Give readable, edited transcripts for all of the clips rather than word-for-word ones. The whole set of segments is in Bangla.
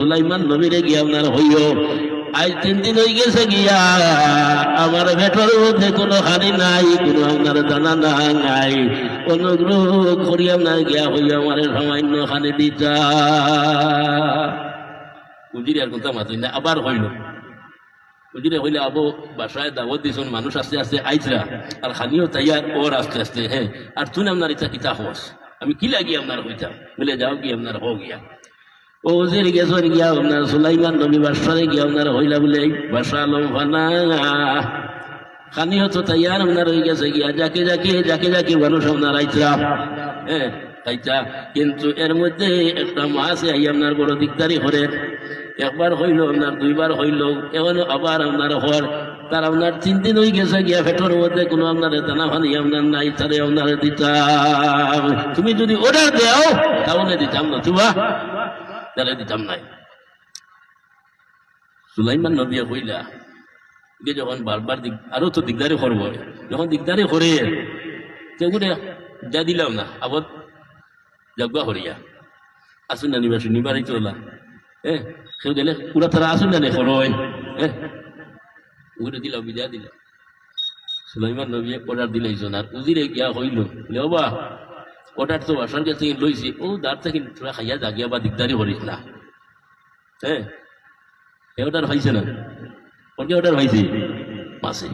সুলাইমান নবীরে গিয়া আপনার হইও আজ 3 দিন হয়ে গেছে গিয়া আমার ভেতরের মধ্যে কোনো হানি নাই, কোনো আপনার দানা নাই। অনুগ্রহ করি আপনার গিয়া হইয়া আমার সামান্য হানি দিতা। উজির আর কথা মাতুই না, আবার হইল উজিরে হইলে আবো বাসায় দাওয়াত দিছুন, মানুষ আস্তে আস্তে আইসরা আর খানিও তাইয়ার ওর আস্তে আস্তে। হ্যাঁ, আর তুই আপনার ইটা কিতা হস, আমি কি লাগি আপনার হইতাম বলে যাও কি আপনার হো গিয়া ও উজির গেছেন গিয়া আপনার সুলাইমান নবী বাসারে গিয়া আপনার হইলা বলে বাসা আলম ফানা খানিও তো তাইয়ার আপনার হয়ে গেছে গিয়া যাকে যাকে যাকে যাকে মানুষ আপনার আইসরা। হ্যাঁ তাইতা, কিন্তু এর মধ্যে একটা মাছ আই আপনার বড় দিকদারি করে। একবার হইল আপনার, দুইবার হইল, এখন আবার আপনার হর তার আপনার 3 দিন হয়ে গেছে গিয়া ফেটোর মধ্যে কোনো আপনার দানা ফানি আপনার নাই, তারে আপনার দিতাম। তুমি যদি অর্ডার দেও তাহলে দিতাম না, তুবা তাহলে দিতাম নাই। সুলাইমান নবী হইলা যে যখন বারবার আরো তো দিকদারি করবো, যখন দিকদারি করে সেগুলো যা দিলাম না, আবার জগবা হরিয়া আসুন না নিবাসী নিবারই চলা। হ্যাঁ, কেউ গেলে পুরা তারা আসুন না নে খরয়। হ্যাঁ, ওগুলো দিলাম, বিজা দিলাম। সুলাইমান নবী অর্ডার দিলাইছেন আর উজিরে গিয়া হইল ও বা অর্ডার তো বাসার কাছে লইছি, ও দাঁড় থেকে তোরা খাইয়া জাগিয়া বা দিকদারি করিস না। হ্যাঁ, এ অর্ডার হয়েছে না, ওকে অর্ডার হয়েছে মাসে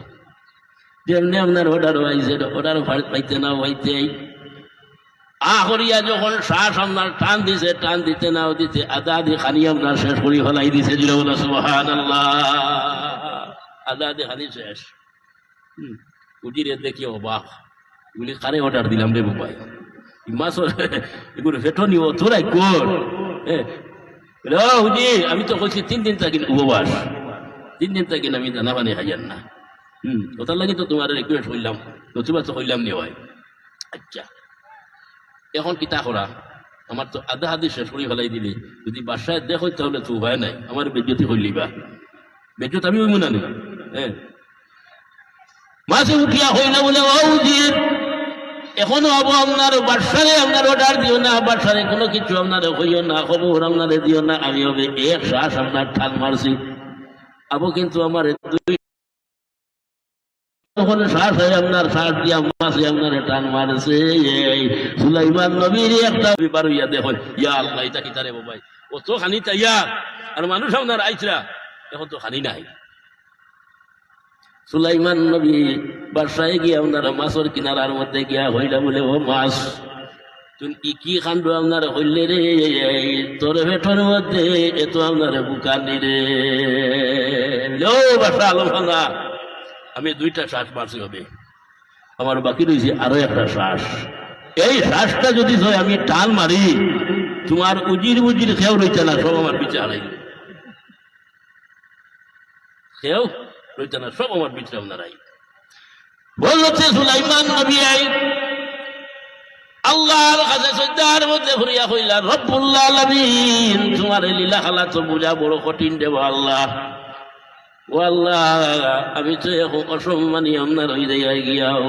যেমনি আপনার অর্ডার হয়েছে, অর্ডার পাইতে না হইতে আহরিয়া যখন শ্বাস আপনার টান দিছে, টান দিতে নাও দিতে আদা আদি খানি আপনার শেষ করি হলাই দিছে। সুবহানাল্লাহ, আদা আদি খানি শেষ। উজিরে দেখি অবাক, বলি কারে অর্ডার দিলাম রে বাবাই, মাছ এগুলো ফেটো নিব তোরাই কর। হুজি আমি তো কইছি 3 দিন থাকি উপবাস, 3 দিন থাকি আমি দানা পানি খাইয়ান না। ওটার লাগে তো তোমার রিকোয়েস্ট করলাম, নতুবা তো করলাম নি হয়। আচ্ছা, এখন কিতা করা, আমার তো আধা হাদি শেষ করে ফেলাই দিলি, যদি বাসায় দেখো তাহলে তো উপায় নাই, আমার বেজ্জতি করলি বা বেজ্জত আমি ওই মনে নেই। হ্যাঁ, মাসে উঠিয়া হই না বলে উজির এখনো আবো আপনার বাসারে আপনার অর্ডার দিও না, বাসারে কোনো কিছু আপনার হইও না, খবর আপনারে দিও না। আমি হবে এক শ্বাস আপনার ঠান মারছি আবো, কিন্তু আমার তখন শ্বাস হয় আপনার শ্বাস দিয়া মাসে আপনার টান মারছে। সুলাইমান নবীর একটা ব্যাপার হইয়া দেখুন, ইয়া আল্লাহ এটা কি তারে বাবাই, ও তো খানি তাইয়া আর মানুষ আপনার আইসরা এখন তো খানি নাই। সুলাইমান নবী বাসায় গিয়ে আপনার মাছের কিনারার মধ্যে গিয়া হইলা বলে ও মাছ তুমি কি কাণ্ড আপনার হইলে রে, তোর ভেটর মধ্যে এত আপনার বুকানি রে। বাসা আলম খানা আমি 2টা শ্বাস মারছি হবে, আমার বাকি রয়েছে আরো একটা শ্বাস। এই শ্বাসটা যদি আমি টান মারি, তোমার উজির উজির খেয়েও রইতে না, সব আমার পিছিয়ে হারাই খেয়েও রইতে না, সব আমার পিছিয়ে আপনারাই বলছে। সুলাইমান নবী আল্লাহর কাছে সজ্জার মধ্যে ঘুরিয়া কইলা রব্বুল আলামিন তোমার লীলা খেলা তো বোঝা বড় কঠিন দেব আল্লাহ। ও আল্লাহ, আমি তো এখন অসম্মানী আপনার হয়ে যাই গিয়াও,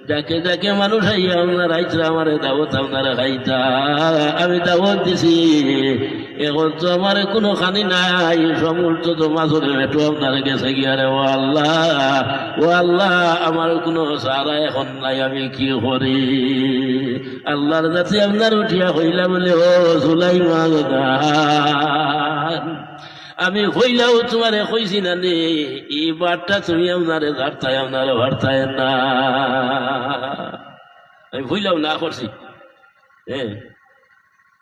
যাকে যাকে মানুষ আইয়া আপনার আইসরা আমার দাওয়াত আপনারা খাইতা, আমি দাওয়াত দিছি, এখন তো আমার কোনো খানি নাই, সমস্ত তো মাছের ভেটো আপনার গেছে গিয়া রে। ও আল্লাহ আমার কোনো সারা এখন নাই, আমি কি করি? আল্লাহর কাছে আপনার উঠিয়া হইলা বলে ও সুলাইমান, আমি হইলাও তোমারে কইছি না নে, এই বারটা তুমি আপনারে ঝাড়তায় আপনারে ভারতায় না, আমি হইলাও না করছি। হ্যাঁ,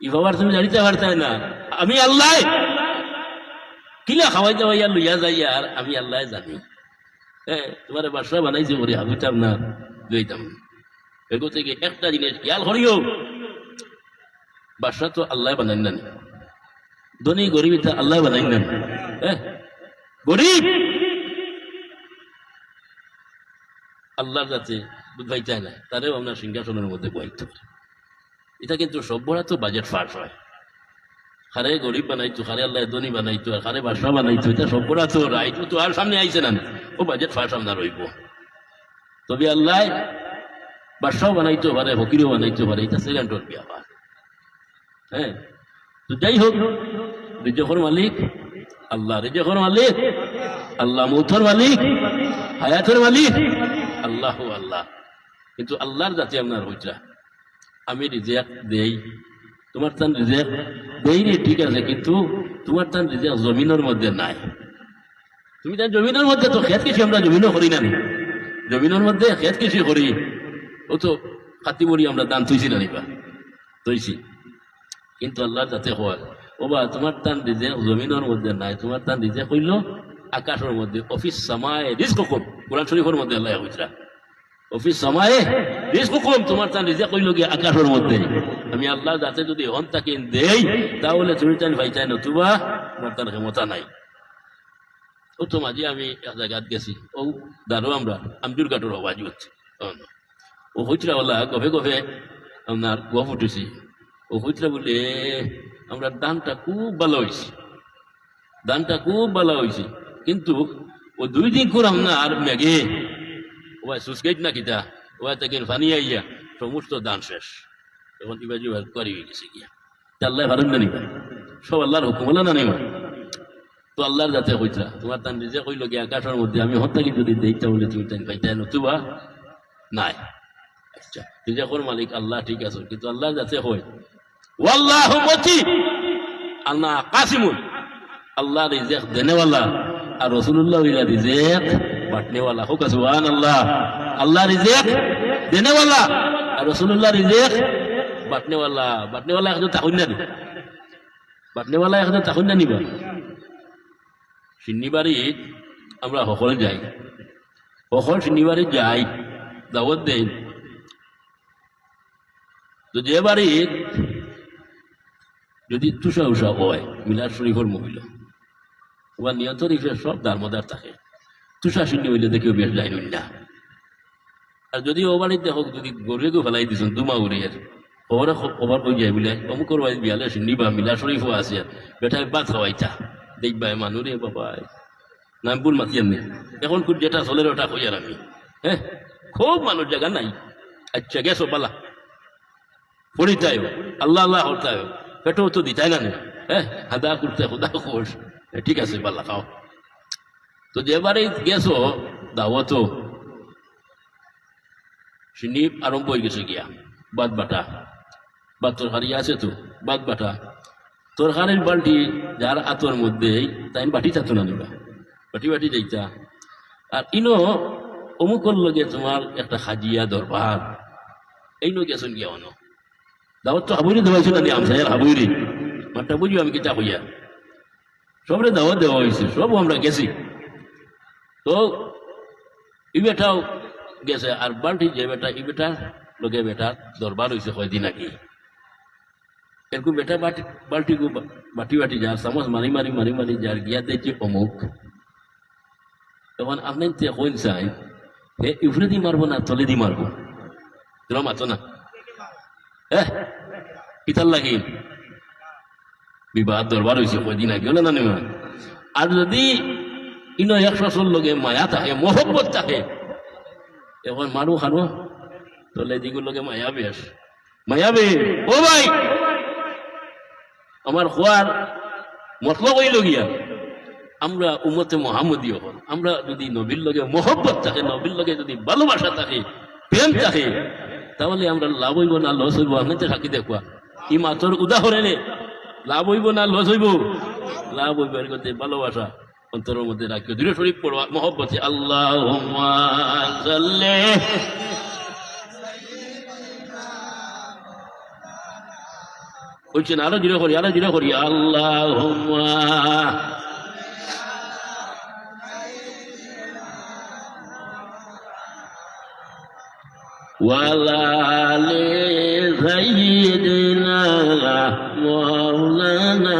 ই বাবার তুমি জানিতে পারতাই না, আমি আল্লাহ কিলা খাওয়াই দাওয়াইয়া লইয়া যাই, আর আমি আল্লাহ জানি। হ্যাঁ, তোমার বাসা বানাইছি বলে হাবিতাম না, লইতাম। এগো থেকে একটা জিনিস খেয়াল করিও, বাসা তো আল্লাহ বানাই না, ধনী গরিব এটা আল্লাহ বানাই না। গরিব আল্লাহর কাছে বুঝাই চায় না, তারেও আপনার সিংহাসনের মধ্যে বইতে পারে। এটা কিন্তু সভ্যরা তো বাজেট ফাঁস হয়, খারে গরিব বানাইতো, খারে আল্লাহ ধনী বানাইতো, আর খারে বাসা বানাইতো, এটা সভ্যরা তো রাইট তো আর সামনে আইছে না, ও বাজেট ফাঁস আপনার রইব। তবে আল্লাহ বাসাও বানাইতে পারে, ফকিরও বানাইতে পারে, এটা সেকেন্ডর ব্যাপার। হ্যাঁ, তো যাই হোক, রিজকের মালিক আল্লাহ, রিজকের মালিক আল্লাহ, মৌতের মালিক, হায়াতের মালিক আল্লাহ আল্লাহ। কিন্তু আল্লাহর জাতি আপনার হইতা আমি রিজেক দেই, তোমার তান রিজেক দেই রে, ঠিক আছে, কিন্তু তোমার তান রিজেক জমিনের মধ্যে নাই। তুমি তার জমিনের মধ্যে তো খেত কিছু আমরা জমিনও করি না, জমিনের মধ্যে খেত কিছু করি, ও তো খাতি মরি আমরা দান তুইছি না নিবা তৈছি। কিন্তু আল্লাহর যাতে হয় ও বা তোমার তান রিজেক জমিনের মধ্যে নাই, তোমার তান রিজেক হইল আকাশের মধ্যে। অফিস সামায় রিজকুকুম, কোরআন শরীফের মধ্যে আল্লাহ কইরা অফিস সামায়ে রিজকুকুম, তোমার তান রিজেক হইল গিয়ে আকাশের মধ্যে। আমি আল্লাহ যাতে যদি হন তাকে দেই তাহলে তুমি তান ভাইতাই নতুবা তোমার তার ক্ষমতা নাই। ও তো মাঝে আমি এক জায়গাত গেছি, ও দাঁড়ো আমরা আমজুর কাটোর আওয়াজ হচ্ছে, ও হইতরা ওলা গভে গভে আপনার গপ উঠেছি। ও হইতরা বলে আমরা দানটা খুব ভালো হয়েছে, দানটা খুব ভালো হয়েছে, কিন্তু ও 2 দিন করে আপনার মেঘে ওই সুসকেট না কিতা ওই থেকে ফানি আইয়া সমস্ত দান শেষ। এখন ইবাজি করি হয়ে গেছে গিয়া, আল্লাহ ভারেন না নিবা, সব আল্লাহর হুকুম হলো না নিবা। তো আল্লাহর যাতে হইতরা তোমার তান নিজে কইল গিয়ে আকাশের মধ্যে আমি হত্যাকে যদি দেখতে বলে তুমি তাই পাইতাই নতুবা নাই। আচ্ছা, রিজেকের মালিক আল্লাহ, ঠিক আছে, কিন্তু আল্লাহ যাতে হয় ওয়াল্লাহু মুতি আল্লাহ কাসিমুন, আল্লাহ রিজেক দেনেওয়ালা আর রাসূলুল্লাহ হইলা রিজেক বাটনেওয়ালা। হোক সুবহানাল্লাহ, আল্লাহ রিজেক দেনেওয়ালা আর রাসূলুল্লাহ রিজেক বাটনেওয়ালা। বাটনেওয়ালা এখন তাকুন না, বাটনেওয়ালা এখন তাকুন না নিবা। শনিবারে আমরা সকলে যাই, সকল শনিবারে যাই, দাওয়াত দেই। তো যে বাড়ি যদি তুষা উষা হয় মিলাদ শরীফের মহিলা ওরা নিয়ন্ত্রণ হিসেবে সব দারমদার থাকে, তুষা শূন্য হইলে দেখেও বেশ যায় না। আর যদি ও বাড়িতে হোক যদি গরুকে ফেলাই দিচ্ছেন দুমা উড়িয়ে ওরা খবর কই যায় বলে অমুকর বাড়ি বিয়ালে শুনিবা মিলা শরীফও আছে, বেটায় বাদ খাওয়াইতা দেখবা মানুরে বাবা নামপুর মাতিয়ান নেই এখন যেটা চলে ওটা কই আর আমি। হ্যাঁ, খুব মানুষ জায়গা নাই। আচ্ছা গেছো পালা পড়িতায় আল্লাহ আল্লাহ হতায় পেটেও তো দিতাই না, হ্যাঁ, হাদা করতে খুদা খোঁজ, ঠিক আছে পাল্লা খাও। তো যেবারে গেছো দাওয়াতো শুনি আরম্ভ হয়ে গেছে গিয়া বাদ বাটা, বাদ তরকারি আছে তো বাদ বাটা, তরকারির বালটি যার আতর মধ্যে তাই বাটি থাকতো না নিবা, বাটি বাটি যাইতা। আর ইনো অমুকর লগে তোমার একটা হাজিয়া দরবার এই নো গেছেন গিয়া অন দাওয়াত তো হাবুরি দেওয়াইছিল না আমসাইয়ার হাবুরি মাঠটা বুঝি আমি কিতা হইয়া সবরে দাওয়াত দেওয়া হয়েছে, সব আমরা গেছি। তো ই বেটাও গেছে আর বাল্টি যে বেটা ই বেটা লোকে বেটা দরবার হয়েছে কয়দিন আগে, এরকম বেটা বাল্টি বাটি বাটি যার চামচ মারি মারি মারি মারি যার গিয়া দেখছে অমুক। তখন আপনি কইন চাই হে ইফরে দি মারবো না তলে দি মারবো, তোরা মাতো না, হ্যাঁ কিতার লাগি বিবাহ দরবার হয়েছে কয়দিন আগে হলে না নেওয়া। আর যদি ইনো 100 লগে মায়া থাকে মোহব্বত থাকে এখন মারু খানো তলে দিগুর লগে মায়া বেশ মায়াবে। ও ভাই আমার খোয়ার মতলব হইল গিয়া আমরা উম্মতে মুহাম্মদীয় হল, আমরা যদি নবীর লগে মোহব্বত থাকে, নবীর লগে যদি ভালোবাসা থাকে, প্রেম থাকে, তাহলে আমরা লাভ হইব না লস হইব। আপনি তো সাক্ষী দেখবা ই মাত্র উদাহরণে লাভ হইব না লস হইব, লাভ হইব এর করতে ভালোবাসা অন্তরের মধ্যে রাখিও। দৃঢ় শরীফ পড়বা মহব্বতে আল্লাহুম্মা সাল্লি কইছেন আরো দৃঢ় করি আরো দৃঢ় করি আল্লাহুম্মা ওয়ালা আলি সাইয়্যিদিনা মাওলানা